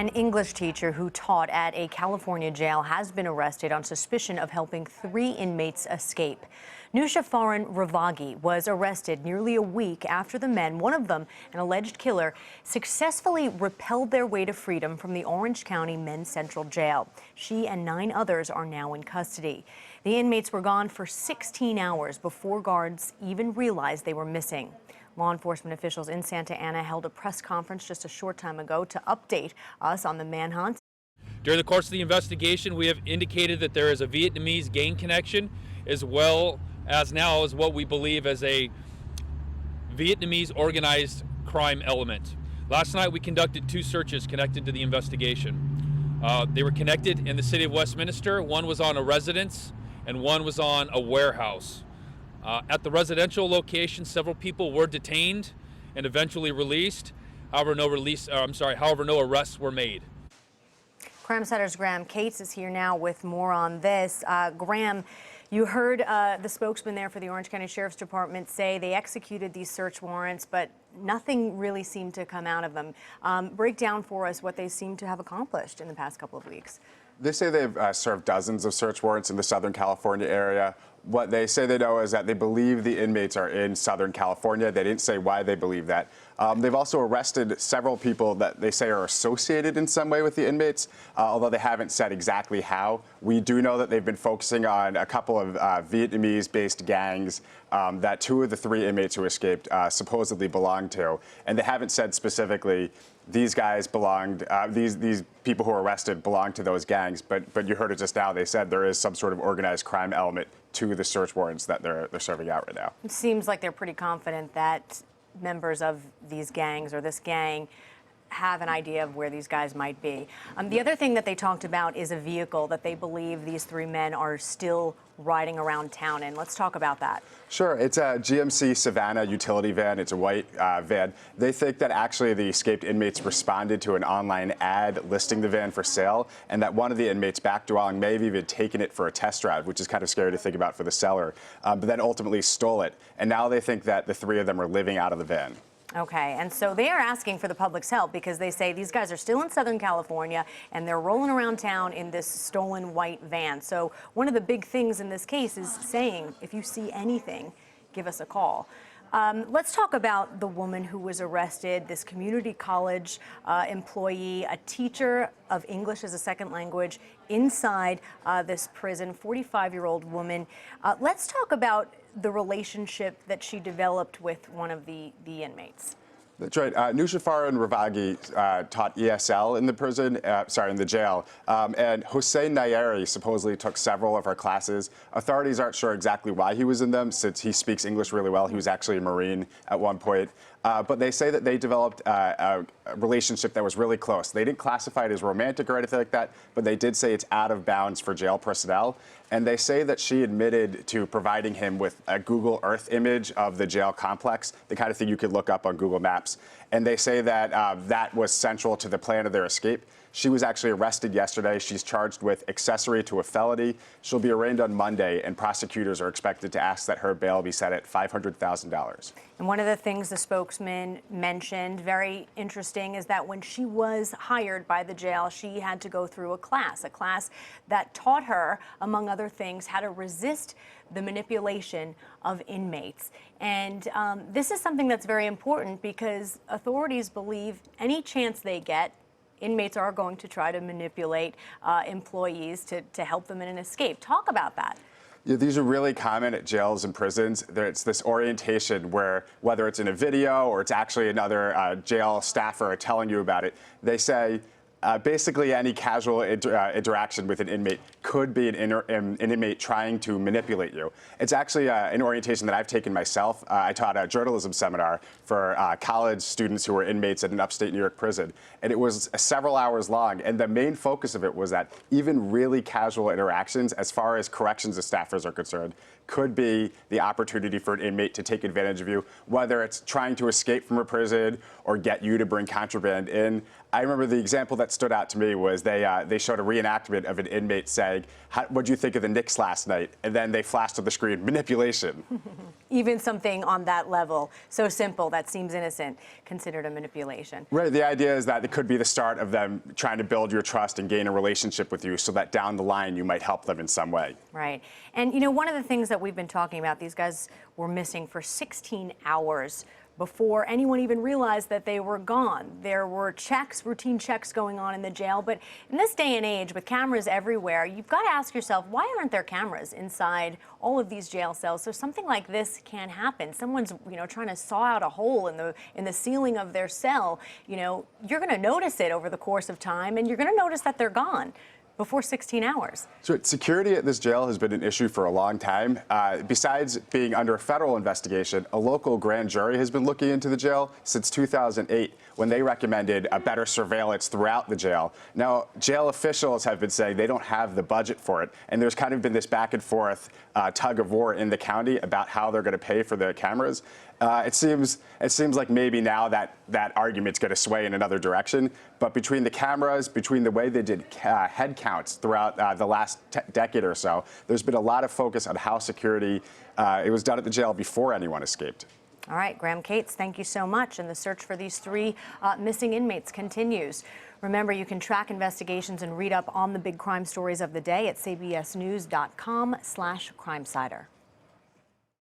An English teacher who taught at a California jail has been arrested on suspicion of helping 3 inmates escape. Nooshafarinn Ravaghi was arrested nearly a week after the men, one of them an alleged killer, successfully repelled their way to freedom from the Orange County Men's Central Jail. She and 9 others are now in custody. The inmates were gone for 16 hours before guards even realized they were missing. Law enforcement officials in Santa Ana held a press conference just a short time ago to update us on the manhunt. During the course of the investigation, we have indicated that there is a Vietnamese gang connection, as well as now is what we believe as a Vietnamese organized crime element. Last night we conducted 2 searches connected to the investigation. They were connected in the city of Westminster. One was on a residence and one was on a warehouse. At the residential location, several people were detained and eventually released. However, no arrests were made. Crimesider's Graham Cates is here now with more on this. Graham, you heard the spokesman there for the Orange County Sheriff's Department say they executed these search warrants, but nothing really seemed to come out of them. Break down for us what they seem to have accomplished in the past couple of weeks. They say they've served dozens of search warrants in the Southern California area. What they say they know is that they believe the inmates are in Southern California. They didn't say why they believe that. They've also arrested several people that they say are associated in some way with the inmates, although they haven't said exactly how. We do know that they've been focusing on a couple of Vietnamese-based gangs that 2 of the 3 inmates who escaped supposedly belonged to, and they haven't said specifically these guys belonged, these people who were arrested belonged to those gangs, but you heard it just now. They said there is some sort of organized crime element to the search warrants that they're serving out right now. It seems like they're pretty confident that members of these gangs or this gang have an idea of where these guys might be. The other thing that they talked about is a vehicle that they believe these 3 men are still riding around town in. Let's talk about that. Sure. It's a GMC Savannah utility van. It's a white van. They think that actually the escaped inmates responded to an online ad listing the van for sale, and that one of the inmates back dwelling may have even taken it for a test drive, which is kind of scary to think about for the seller, but then ultimately stole it. And now they think that the 3 of them are living out of the van. Okay, and so they are asking for the public's help because they say these guys are still in Southern California and they're rolling around town in this stolen white van. So one of the big things in this case is saying, if you see anything, give us a call. Let's talk about the woman who was arrested, this community college employee, a teacher of English as a second language inside this prison, 45-year-old woman. Let's talk about the relationship that she developed with one of the inmates. That's right. Nooshafarinn Ravaghi taught ESL in the prison, in the jail. And Hossein Nayeri supposedly took several of her classes. Authorities aren't sure exactly why he was in them, since he speaks English really well. He was actually a Marine at one point. But they say that they developed a relationship that was really close. They didn't classify it as romantic or anything like that, but they did say it's out of bounds for jail personnel. And they say that she admitted to providing him with a Google Earth image of the jail complex, the kind of thing you could look up on Google Maps. And they say that that was central to the plan of their escape. She was actually arrested yesterday. She's charged with accessory to a felony. She'll be arraigned on Monday, and prosecutors are expected to ask that her bail be set at $500,000. And one of the things the spokesman mentioned, very interesting, is that when she was hired by the jail, she had to go through a class that taught her, among other things, how to resist the manipulation of inmates. And this is something that's very important because authorities believe any chance they get, inmates are going to try to manipulate employees to help them in an escape. Talk about that. Yeah, these are really common at jails and prisons. It's this orientation where, whether it's in a video or it's actually another jail staffer telling you about it, they say, basically any casual interaction with an inmate could be an inmate trying to manipulate you. It's actually an orientation that I've taken myself. I taught a journalism seminar for college students who were inmates at an upstate New York prison, and it was several hours long, and the main focus of it was that even really casual interactions, as far as corrections staffers are concerned, could be the opportunity for an inmate to take advantage of you, whether it's trying to escape from a prison or get you to bring contraband in. I remember the example that that stood out to me was they showed a reenactment of an inmate saying, "What do you think of the Knicks last night?" And then they flashed on the screen, manipulation. Even something on that level, so simple, that seems innocent, considered a manipulation. Right. The idea is that it could be the start of them trying to build your trust and gain a relationship with you so that down the line you might help them in some way. Right. And, you know, one of the things that we've been talking about, these guys were missing for 16 hours before anyone even realized that they were gone. There were checks, routine checks going on in the jail. But in this day and age, with cameras everywhere, you've got to ask yourself, why aren't there cameras inside all of these jail cells so something like this can happen? Someone's, you know, trying to saw out a hole in the ceiling of their cell. You know, you're going to notice it over the course of time, and you're going to notice that they're gone before 16 hours. So security at this jail has been an issue for a long time. Besides being under a federal investigation, a local grand jury has been looking into the jail since 2008 when they recommended a better surveillance throughout the jail. Now, jail officials have been saying they don't have the budget for it, and there's kind of been this back and forth tug of war in the county about how they're going to pay for the cameras. It seems like maybe now that argument's going to sway in another direction. But between the cameras, between the way they did head counts throughout the last decade or so, there's been a lot of focus on how security it was done at the jail before anyone escaped. All right, Graham Cates, thank you so much. And the search for these three missing inmates continues. Remember, you can track investigations and read up on the big crime stories of the day at cbsnews.com/Crimesider.